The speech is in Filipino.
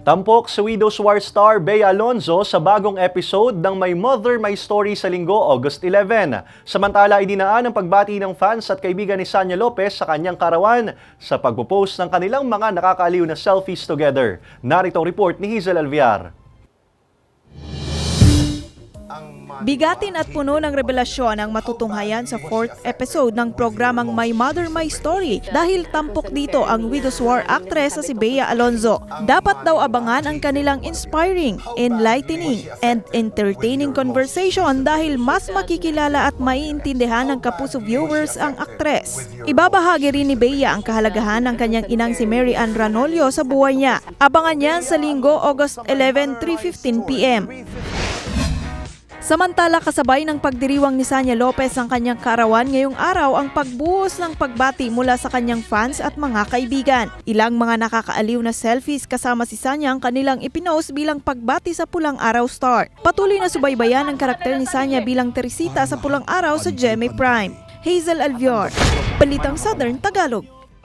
Tampok si Widow's War star Bea Alonzo sa bagong episode ng My Mother, My Story sa Linggo, August 11. Samantala, idinaan ang pagbati ng fans at kaibigan ni Sanya Lopez sa kanyang karawan sa pagpo-post ng kanilang mga nakakaaliw na selfies together. Narito ang report ni Hazel Alviar. Bigatin at puno ng revelasyon ang matutunghayan sa 4th episode ng programang My Mother, My Story dahil tampok dito ang Widow's War actress na si Bea Alonzo. Dapat daw abangan ang kanilang inspiring, enlightening, and entertaining conversation dahil mas makikilala at maiintindihan ng kapuso viewers ang aktres. Ibabahagi rin ni Bea ang kahalagahan ng kanyang inang si Mary Ann Ranolio sa buhay niya. Abangan yan sa Linggo, August 11, 3:15 p.m. Samantala, kasabay ng pagdiriwang ni Sanya Lopez ang kanyang karawan ngayong araw ang pagbuhos ng pagbati mula sa kanyang fans at mga kaibigan. Ilang mga nakakaaliw na selfies kasama si Sanya ang kanilang ipinost bilang pagbati sa Pulang Araw star. Patuloy na subaybayan ang karakter ni Sanya bilang Teresita sa Pulang Araw sa GMA Prime. Hazel Alviar, Balitang Southern Tagalog.